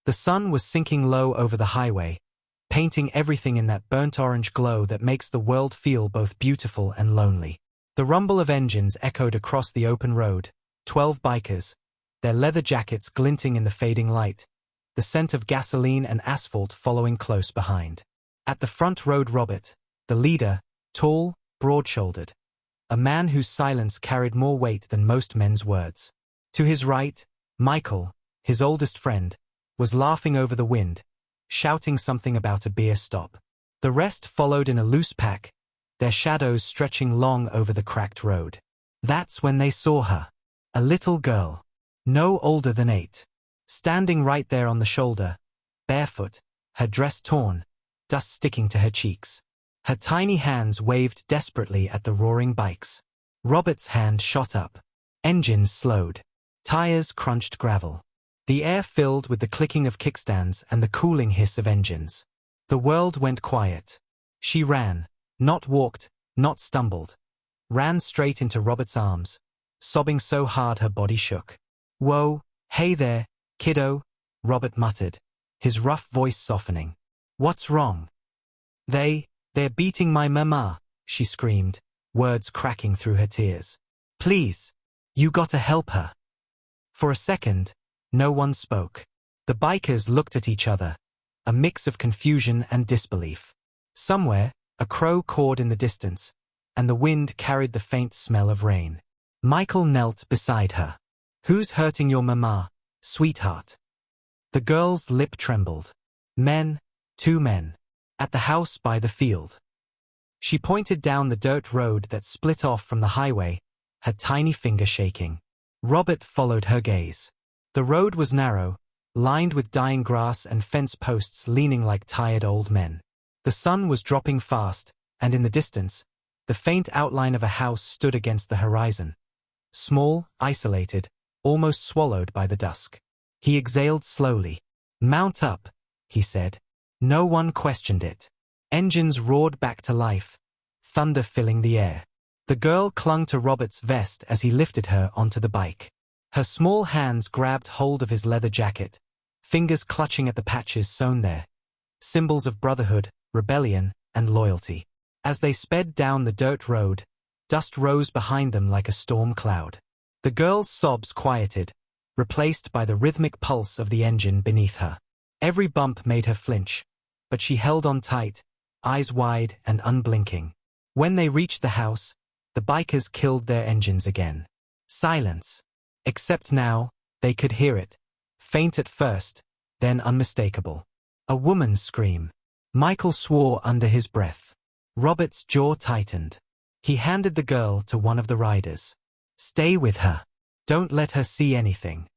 The sun was sinking low over the highway, painting everything in that burnt orange glow that makes the world feel both beautiful and lonely. The rumble of engines echoed across the open road, 12 bikers, their leather jackets glinting in the fading light, the scent of gasoline and asphalt following close behind. At the front rode Robert, the leader, tall, broad-shouldered, a man whose silence carried more weight than most men's words. To his right, Michael, his oldest friend, was laughing over the wind, shouting something about a beer stop. The rest followed in a loose pack, their shadows stretching long over the cracked road. That's when they saw her. A little girl, no older than 8, standing right there on the shoulder, barefoot, her dress torn, dust sticking to her cheeks. Her tiny hands waved desperately at the roaring bikes. Robert's hand shot up. Engines slowed. Tires crunched gravel. The air filled with the clicking of kickstands and the cooling hiss of engines. The world went quiet. She ran, not walked, not stumbled. Ran straight into Robert's arms, sobbing so hard her body shook. "Whoa, hey there, kiddo," Robert muttered, his rough voice softening. "What's wrong?" They're beating my mama," she screamed, words cracking through her tears. "Please, you gotta help her." For a second, no one spoke. The bikers looked at each other, a mix of confusion and disbelief. Somewhere, a crow cawed in the distance, and the wind carried the faint smell of rain. Michael knelt beside her. "Who's hurting your mama, sweetheart?" The girl's lip trembled. "Men, 2 men. At the house by the field." She pointed down the dirt road that split off from the highway, her tiny finger shaking. Robert followed her gaze. The road was narrow, lined with dying grass and fence posts leaning like tired old men. The sun was dropping fast, and in the distance, the faint outline of a house stood against the horizon. Small, isolated, almost swallowed by the dusk. He exhaled slowly. "Mount up," he said. No one questioned it. Engines roared back to life, thunder filling the air. The girl clung to Robert's vest as he lifted her onto the bike. Her small hands grabbed hold of his leather jacket, fingers clutching at the patches sewn there, symbols of brotherhood, rebellion, and loyalty. As they sped down the dirt road, dust rose behind them like a storm cloud. The girl's sobs quieted, replaced by the rhythmic pulse of the engine beneath her. Every bump made her flinch, but she held on tight, eyes wide and unblinking. When they reached the house, the bikers killed their engines again. Silence. Except now, they could hear it. Faint at first, then unmistakable. A woman's scream. Michael swore under his breath. Robert's jaw tightened. He handed the girl to one of the riders. "Stay with her. Don't let her see anything."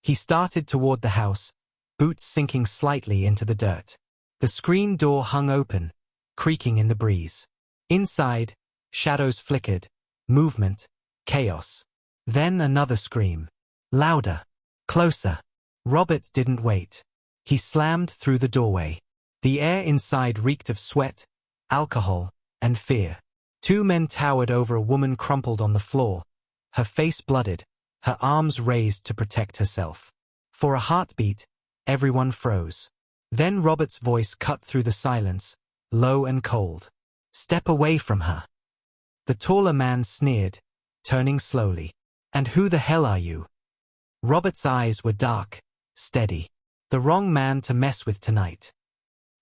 He started toward the house, boots sinking slightly into the dirt. The screen door hung open, creaking in the breeze. Inside, shadows flickered, movement, chaos. Then another scream. Louder. Closer. Robert didn't wait. He slammed through the doorway. The air inside reeked of sweat, alcohol, and fear. 2 men towered over a woman crumpled on the floor, her face blooded, her arms raised to protect herself. For a heartbeat, everyone froze. Then Robert's voice cut through the silence, low and cold. "Step away from her." The taller man sneered, turning slowly. "And who the hell are you?" Robert's eyes were dark, steady. "The wrong man to mess with tonight."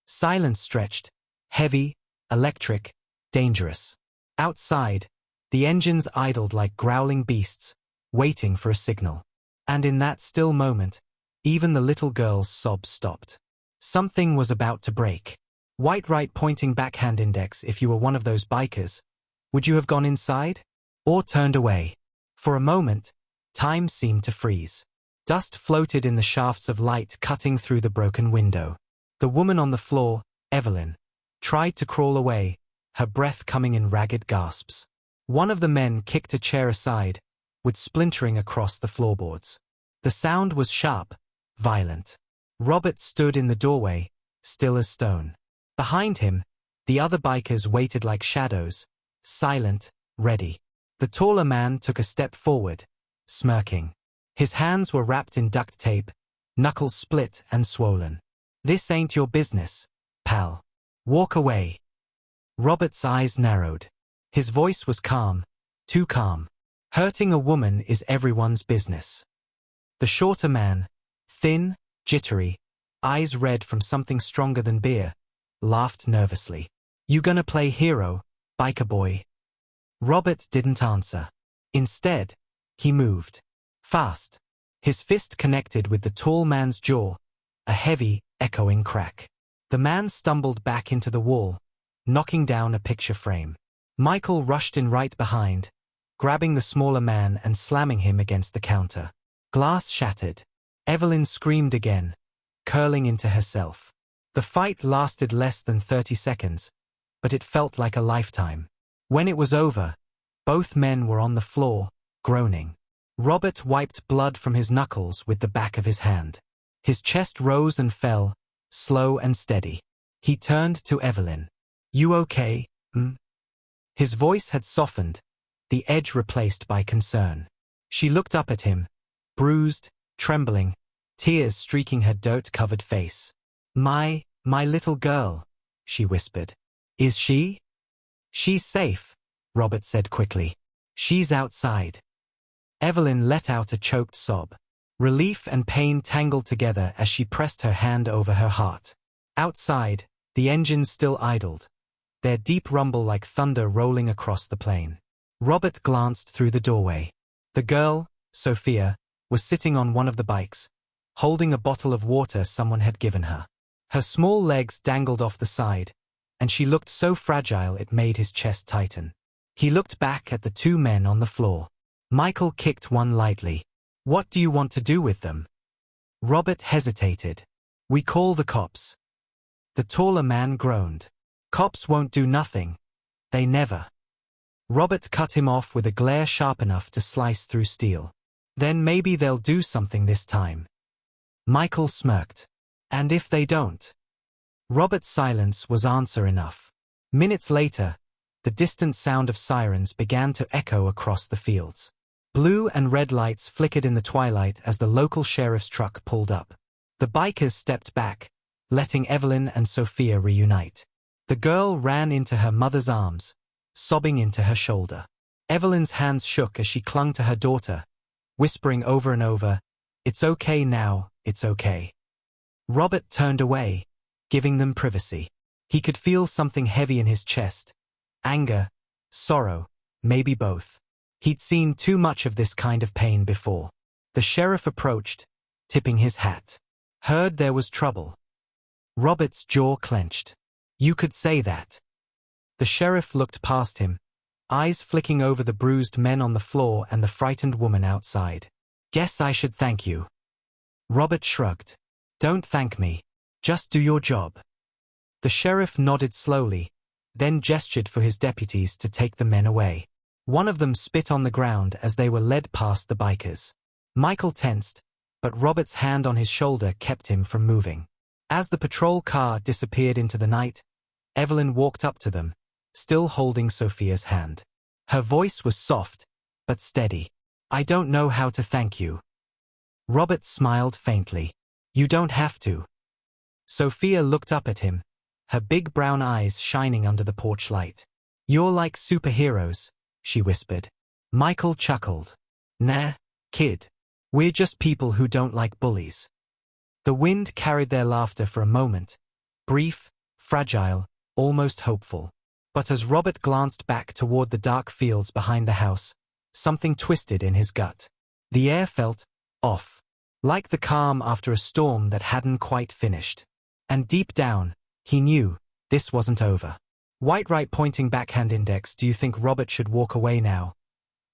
Silence stretched, heavy, electric, dangerous. Outside, the engines idled like growling beasts, waiting for a signal. And in that still moment, even the little girl's sobs stopped. Something was about to break. White right pointing backhand index if you were one of those bikers. Would you have gone inside? Or turned away? For a moment, time seemed to freeze. Dust floated in the shafts of light cutting through the broken window. The woman on the floor, Evelyn, tried to crawl away, her breath coming in ragged gasps. One of the men kicked a chair aside, with splintering across the floorboards. The sound was sharp, violent. Robert stood in the doorway, still as stone. Behind him, the other bikers waited like shadows, silent, ready. The taller man took a step forward, smirking. His hands were wrapped in duct tape, knuckles split and swollen. "This ain't your business, pal. Walk away." Robert's eyes narrowed. His voice was calm, too calm. "Hurting a woman is everyone's business." The shorter man, thin, jittery, eyes red from something stronger than beer, laughed nervously. "You gonna play hero, biker boy?" Robert didn't answer. Instead, he moved. Fast. His fist connected with the tall man's jaw, a heavy, echoing crack. The man stumbled back into the wall, knocking down a picture frame. Michael rushed in right behind, grabbing the smaller man and slamming him against the counter. Glass shattered. Evelyn screamed again, curling into herself. The fight lasted less than 30 seconds, but it felt like a lifetime. When it was over, both men were on the floor, groaning. Robert wiped blood from his knuckles with the back of his hand. His chest rose and fell, slow and steady. He turned to Evelyn. "You okay, His voice had softened, the edge replaced by concern. She looked up at him, bruised, trembling, tears streaking her dirt-covered face. My little girl," she whispered. "Is she?" "She's safe," Robert said quickly. "She's outside." Evelyn let out a choked sob. Relief and pain tangled together as she pressed her hand over her heart. Outside, the engines still idled, their deep rumble like thunder rolling across the plain. Robert glanced through the doorway. The girl, Sophia, was sitting on one of the bikes, holding a bottle of water someone had given her. Her small legs dangled off the side, and she looked so fragile it made his chest tighten. He looked back at the two men on the floor. Michael kicked one lightly. "What do you want to do with them?" Robert hesitated. "We call the cops." The taller man groaned. "Cops won't do nothing. They never." Robert cut him off with a glare sharp enough to slice through steel. "Then maybe they'll do something this time." Michael smirked. "And if they don't?" Robert's silence was answer enough. Minutes later, the distant sound of sirens began to echo across the fields. Blue and red lights flickered in the twilight as the local sheriff's truck pulled up. The bikers stepped back, letting Evelyn and Sophia reunite. The girl ran into her mother's arms, sobbing into her shoulder. Evelyn's hands shook as she clung to her daughter, whispering over and over, "It's okay now, it's okay." Robert turned away, giving them privacy. He could feel something heavy in his chest. Anger, sorrow, maybe both. He'd seen too much of this kind of pain before. The sheriff approached, tipping his hat. "Heard there was trouble." Robert's jaw clenched. "You could say that." The sheriff looked past him, eyes flicking over the bruised men on the floor and the frightened woman outside. "Guess I should thank you." Robert shrugged. "Don't thank me. Just do your job." The sheriff nodded slowly, then gestured for his deputies to take the men away. One of them spit on the ground as they were led past the bikers. Michael tensed, but Robert's hand on his shoulder kept him from moving. As the patrol car disappeared into the night, Evelyn walked up to them, still holding Sophia's hand. Her voice was soft, but steady. "I don't know how to thank you." Robert smiled faintly. "You don't have to." Sophia looked up at him, her big brown eyes shining under the porch light. "You're like superheroes," she whispered. Michael chuckled. "Nah, kid. We're just people who don't like bullies." The wind carried their laughter for a moment, brief, fragile, almost hopeful. But as Robert glanced back toward the dark fields behind the house, something twisted in his gut. The air felt off, like the calm after a storm that hadn't quite finished. And deep down, he knew this wasn't over. White pointing backhand index. "Do you think Robert should walk away now,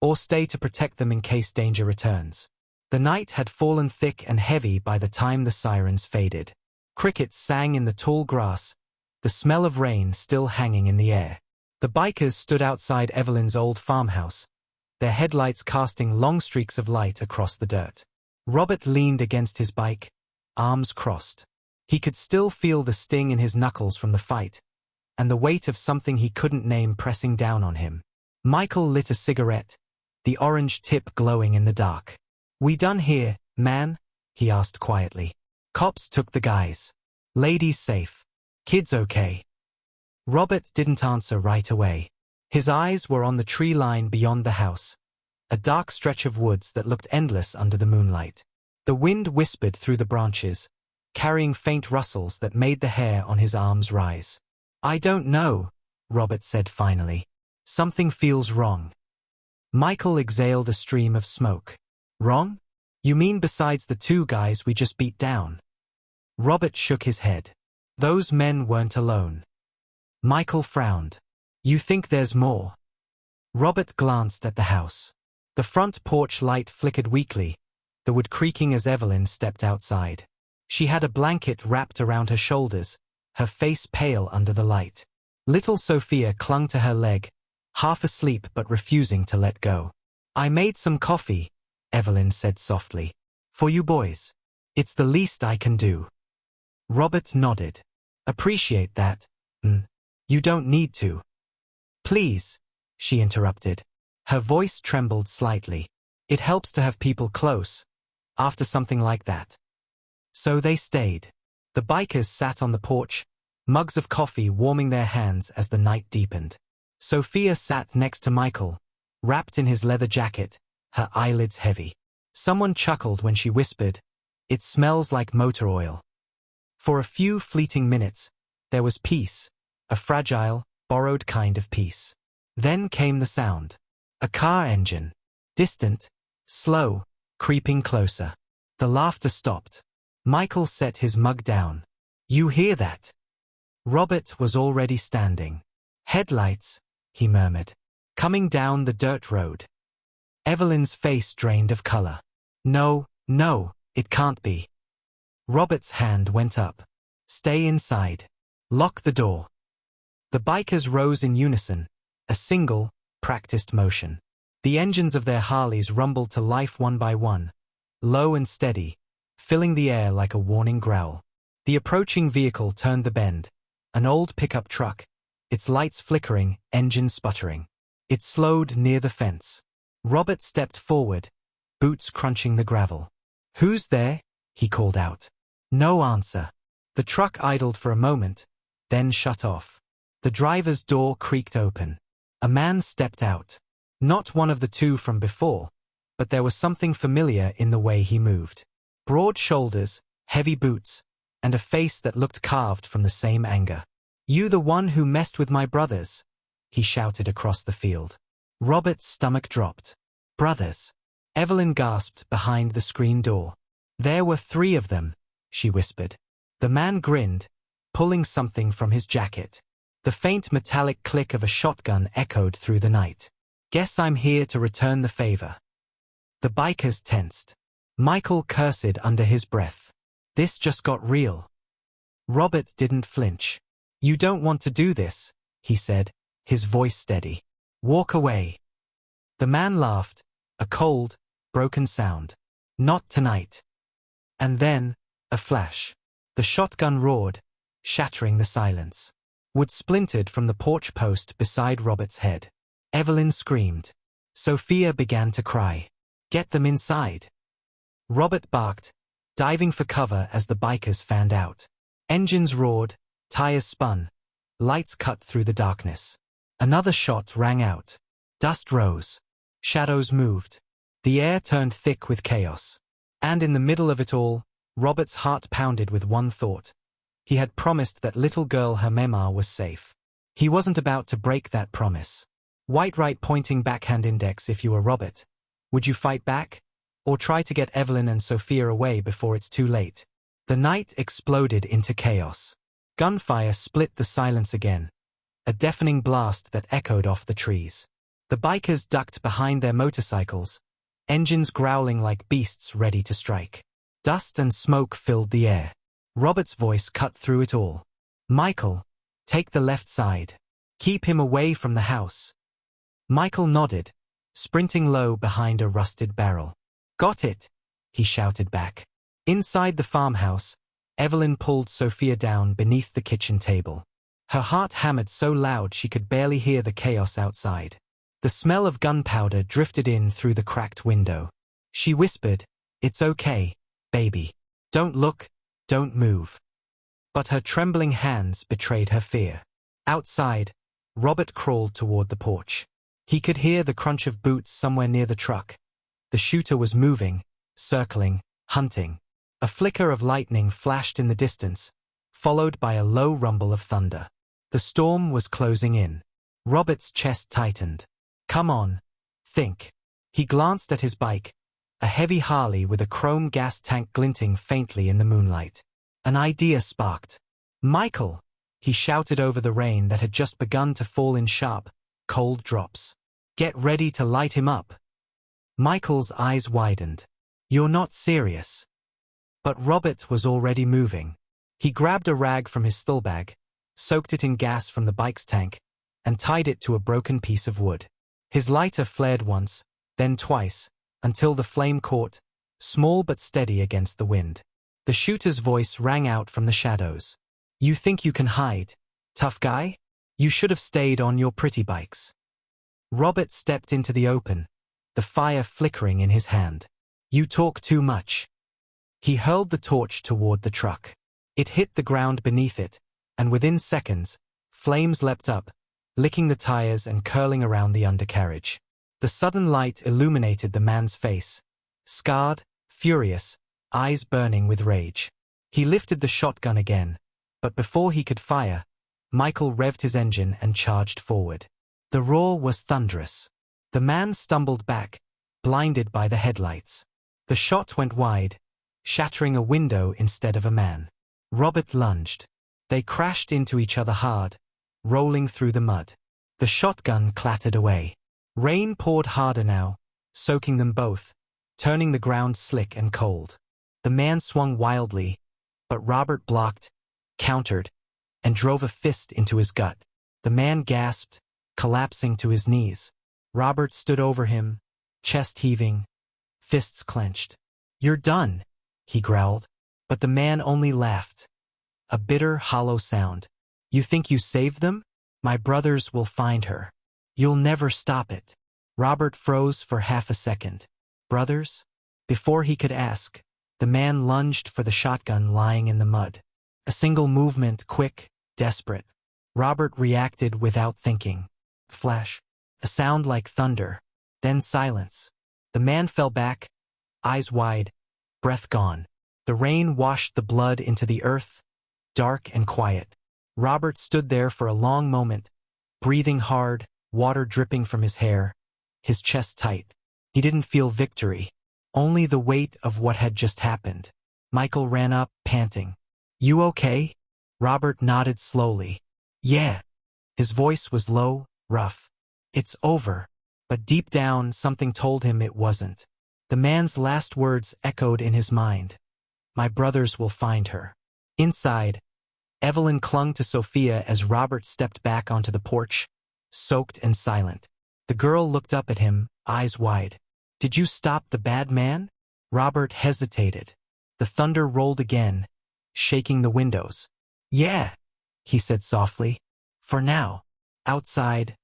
or stay to protect them in case danger returns?" The night had fallen thick and heavy by the time the sirens faded. Crickets sang in the tall grass, the smell of rain still hanging in the air. The bikers stood outside Evelyn's old farmhouse, their headlights casting long streaks of light across the dirt. Robert leaned against his bike, arms crossed. He could still feel the sting in his knuckles from the fight, and the weight of something he couldn't name pressing down on him. Michael lit a cigarette, the orange tip glowing in the dark. "We done here, man," he asked quietly. Cops took the guys. Ladies safe. Kids okay? Robert didn't answer right away. His eyes were on the tree line beyond the house, a dark stretch of woods that looked endless under the moonlight. The wind whispered through the branches, carrying faint rustles that made the hair on his arms rise. I don't know, Robert said finally. Something feels wrong. Michael exhaled a stream of smoke. Wrong? You mean besides the two guys we just beat down? Robert shook his head. Those men weren't alone. Michael frowned. You think there's more? Robert glanced at the house. The front porch light flickered weakly, the wood creaking as Evelyn stepped outside. She had a blanket wrapped around her shoulders, her face pale under the light. Little Sophia clung to her leg, half asleep but refusing to let go. I made some coffee, Evelyn said softly. For you boys. It's the least I can do. Robert nodded. Appreciate that. You don't need to. Please, she interrupted. Her voice trembled slightly. It helps to have people close, after something like that. So they stayed. The bikers sat on the porch, mugs of coffee warming their hands as the night deepened. Sophia sat next to Michael, wrapped in his leather jacket, her eyelids heavy. Someone chuckled when she whispered, "It smells like motor oil." For a few fleeting minutes, there was peace, a fragile, borrowed kind of peace. Then came the sound. A car engine. Distant, slow, creeping closer. The laughter stopped. Michael set his mug down. You hear that? Robert was already standing. Headlights, he murmured. Coming down the dirt road. Evelyn's face drained of color. No, it can't be. Robert's hand went up. Stay inside. Lock the door. The bikers rose in unison, a single, practiced motion. The engines of their Harleys rumbled to life one by one, low and steady, filling the air like a warning growl. The approaching vehicle turned the bend, an old pickup truck, its lights flickering, engine sputtering. It slowed near the fence. Robert stepped forward, boots crunching the gravel. Who's there? He called out. No answer. The truck idled for a moment, then shut off. The driver's door creaked open. A man stepped out. Not one of the two from before, but there was something familiar in the way he moved. Broad shoulders, heavy boots, and a face that looked carved from the same anger. You the one who messed with my brothers? He shouted across the field. Robert's stomach dropped. Brothers? Evelyn gasped behind the screen door. There were 3 of them, she whispered. The man grinned, pulling something from his jacket. The faint metallic click of a shotgun echoed through the night. Guess I'm here to return the favor. The bikers tensed. Michael cursed under his breath. This just got real. Robert didn't flinch. You don't want to do this, he said, his voice steady. Walk away. The man laughed, a cold, broken sound. Not tonight. And then, a flash. The shotgun roared, shattering the silence. Wood splintered from the porch post beside Robert's head. Evelyn screamed. Sophia began to cry. Get them inside. Robert barked, diving for cover as the bikers fanned out. Engines roared, tires spun, lights cut through the darkness. Another shot rang out. Dust rose. Shadows moved. The air turned thick with chaos. And in the middle of it all, Robert's heart pounded with one thought. He had promised that little girl Hermema was safe. He wasn't about to break that promise. White right pointing backhand index if you were Robert. Would you fight back? Or try to get Evelyn and Sophia away before it's too late? The night exploded into chaos. Gunfire split the silence again, a deafening blast that echoed off the trees. The bikers ducked behind their motorcycles, engines growling like beasts ready to strike. Dust and smoke filled the air. Robert's voice cut through it all. Michael, take the left side. Keep him away from the house. Michael nodded, sprinting low behind a rusted barrel. Got it, he shouted back. Inside the farmhouse, Evelyn pulled Sophia down beneath the kitchen table. Her heart hammered so loud she could barely hear the chaos outside. The smell of gunpowder drifted in through the cracked window. She whispered, It's okay, Baby. Don't look, don't move. But her trembling hands betrayed her fear. Outside, Robert crawled toward the porch. He could hear the crunch of boots somewhere near the truck. The shooter was moving, circling, hunting. A flicker of lightning flashed in the distance, followed by a low rumble of thunder. The storm was closing in. Robert's chest tightened. Come on. Think. He glanced at his bike, a heavy Harley with a chrome gas tank glinting faintly in the moonlight. An idea sparked. Michael! He shouted over the rain that had just begun to fall in sharp, cold drops. Get ready to light him up. Michael's eyes widened. You're not serious. But Robert was already moving. He grabbed a rag from his stillbag, soaked it in gas from the bike's tank, and tied it to a broken piece of wood. His lighter flared once, then twice, until the flame caught, small but steady against the wind. The shooter's voice rang out from the shadows. You think you can hide, tough guy? You should have stayed on your pretty bikes. Robert stepped into the open, the fire flickering in his hand. You talk too much. He hurled the torch toward the truck. It hit the ground beneath it, and within seconds, flames leapt up, licking the tires and curling around the undercarriage. The sudden light illuminated the man's face, scarred, furious, eyes burning with rage. He lifted the shotgun again, but before he could fire, Michael revved his engine and charged forward. The roar was thunderous. The man stumbled back, blinded by the headlights. The shot went wide, shattering a window instead of a man. Robert lunged. They crashed into each other hard, rolling through the mud. The shotgun clattered away. Rain poured harder now, soaking them both, turning the ground slick and cold. The man swung wildly, but Robert blocked, countered, and drove a fist into his gut. The man gasped, collapsing to his knees. Robert stood over him, chest heaving, fists clenched. You're done, he growled, but the man only laughed. A bitter, hollow sound. You think you saved them? My brothers will find her. You'll never stop it. Robert froze for half a second. Brothers? Before he could ask, the man lunged for the shotgun lying in the mud. A single movement, quick, desperate. Robert reacted without thinking. Flash. A sound like thunder. Then silence. The man fell back, eyes wide, breath gone. The rain washed the blood into the earth, dark and quiet. Robert stood there for a long moment, breathing hard, water dripping from his hair, his chest tight. He didn't feel victory, only the weight of what had just happened. Michael ran up, panting. You okay? Robert nodded slowly. Yeah. His voice was low, rough. It's over. But deep down, something told him it wasn't. The man's last words echoed in his mind. My brothers will find her. Inside, Evelyn clung to Sophia as Robert stepped back onto the porch, soaked and silent. The girl looked up at him, eyes wide. Did you stop the bad man? Robert hesitated. The thunder rolled again, shaking the windows. Yeah, he said softly. For now. Outside,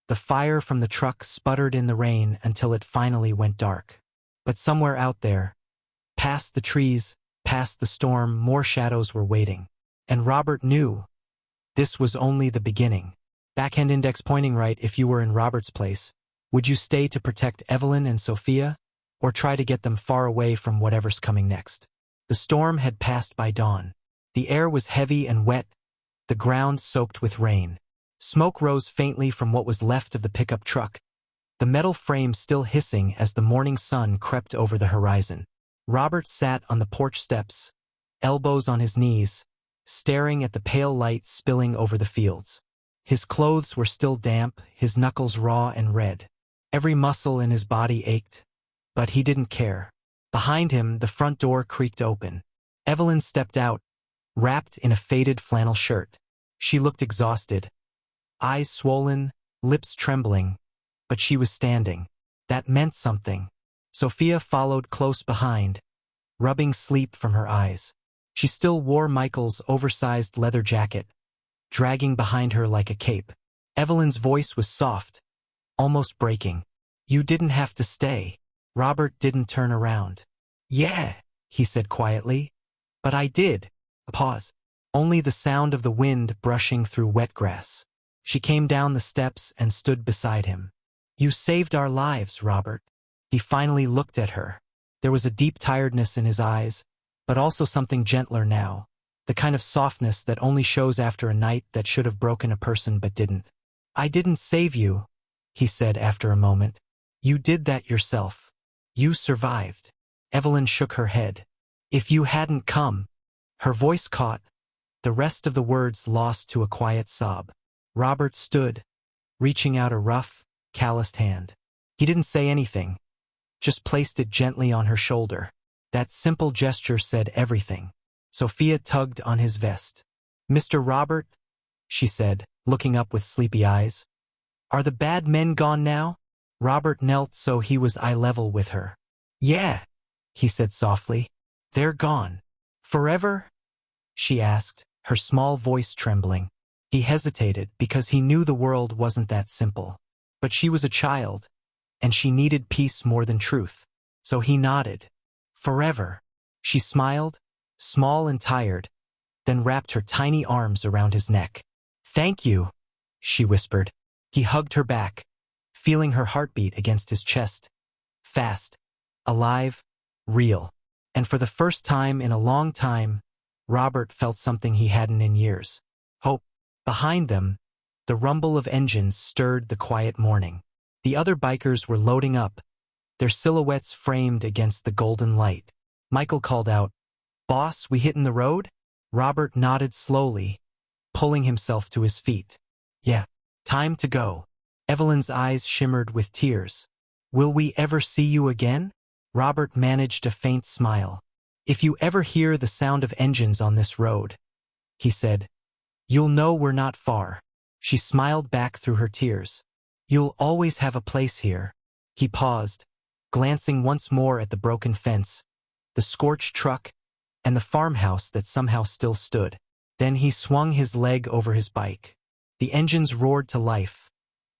the fire from the truck sputtered in the rain until it finally went dark. But somewhere out there, past the trees, past the storm, more shadows were waiting. And Robert knew this was only the beginning. Backhand index pointing right. If you were in Robert's place, would you stay to protect Evelyn and Sophia, or try to get them far away from whatever's coming next? The storm had passed by dawn. The air was heavy and wet, the ground soaked with rain. Smoke rose faintly from what was left of the pickup truck, the metal frame still hissing as the morning sun crept over the horizon. Robert sat on the porch steps, elbows on his knees, staring at the pale light spilling over the fields. His clothes were still damp, his knuckles raw and red. Every muscle in his body ached, but he didn't care. Behind him, the front door creaked open. Evelyn stepped out, wrapped in a faded flannel shirt. She looked exhausted, eyes swollen, lips trembling, but she was standing. That meant something. Sophia followed close behind, rubbing sleep from her eyes. She still wore Michael's oversized leather jacket, dragging behind her like a cape. Evelyn's voice was soft, almost breaking. You didn't have to stay. Robert didn't turn around. Yeah, he said quietly. But I did. A pause. Only the sound of the wind brushing through wet grass. She came down the steps and stood beside him. You saved our lives, Robert. He finally looked at her. There was a deep tiredness in his eyes, but also something gentler now, the kind of softness that only shows after a night that should have broken a person but didn't. I didn't save you, he said after a moment. You did that yourself. You survived. Evelyn shook her head. If you hadn't come. Her voice caught, the rest of the words lost to a quiet sob. Robert stood, reaching out a rough, calloused hand. He didn't say anything, just placed it gently on her shoulder. That simple gesture said everything. Sophia tugged on his vest. Mr. Robert, she said, looking up with sleepy eyes. Are the bad men gone now? Robert knelt so he was eye level with her. Yeah, he said softly. They're gone. Forever? She asked, her small voice trembling. He hesitated because he knew the world wasn't that simple. But she was a child, and she needed peace more than truth. So he nodded. Forever. She smiled, small and tired, then wrapped her tiny arms around his neck. Thank you, she whispered. He hugged her back, feeling her heartbeat against his chest. Fast, alive, real. And for the first time in a long time, Robert felt something he hadn't in years. Hope. Behind them, the rumble of engines stirred the quiet morning. The other bikers were loading up, their silhouettes framed against the golden light. Michael called out, Boss, we hittin' the road? Robert nodded slowly, pulling himself to his feet. Yeah, time to go. Evelyn's eyes shimmered with tears. Will we ever see you again? Robert managed a faint smile. If you ever hear the sound of engines on this road, he said, you'll know we're not far. She smiled back through her tears. You'll always have a place here. He paused, glancing once more at the broken fence, the scorched truck, and the farmhouse that somehow still stood. Then he swung his leg over his bike. The engines roared to life,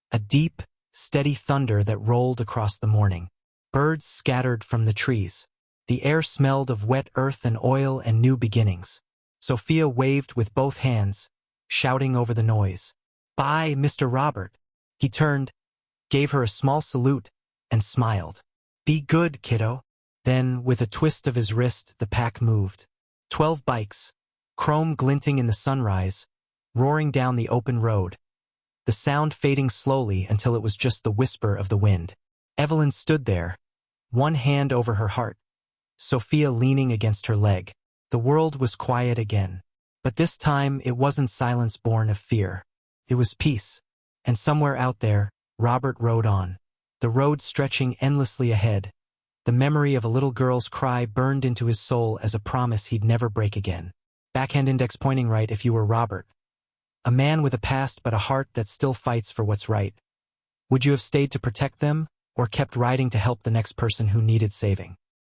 a deep, steady thunder that rolled across the morning. Birds scattered from the trees. The air smelled of wet earth and oil and new beginnings. Sophia waved with both hands, shouting over the noise. Bye, Mr. Robert. He turned, gave her a small salute, and smiled. Be good, kiddo. Then, with a twist of his wrist, the pack moved. 12 bikes, chrome glinting in the sunrise, roaring down the open road, the sound fading slowly until it was just the whisper of the wind. Evelyn stood there, one hand over her heart, Sophia leaning against her leg. The world was quiet again. But this time it wasn't silence born of fear. It was peace. And somewhere out there, Robert rode on. The road stretching endlessly ahead. The memory of a little girl's cry burned into his soul as a promise he'd never break again. Backhand index pointing right if you were Robert. A man with a past but a heart that still fights for what's right. Would you have stayed to protect them, or kept riding to help the next person who needed saving?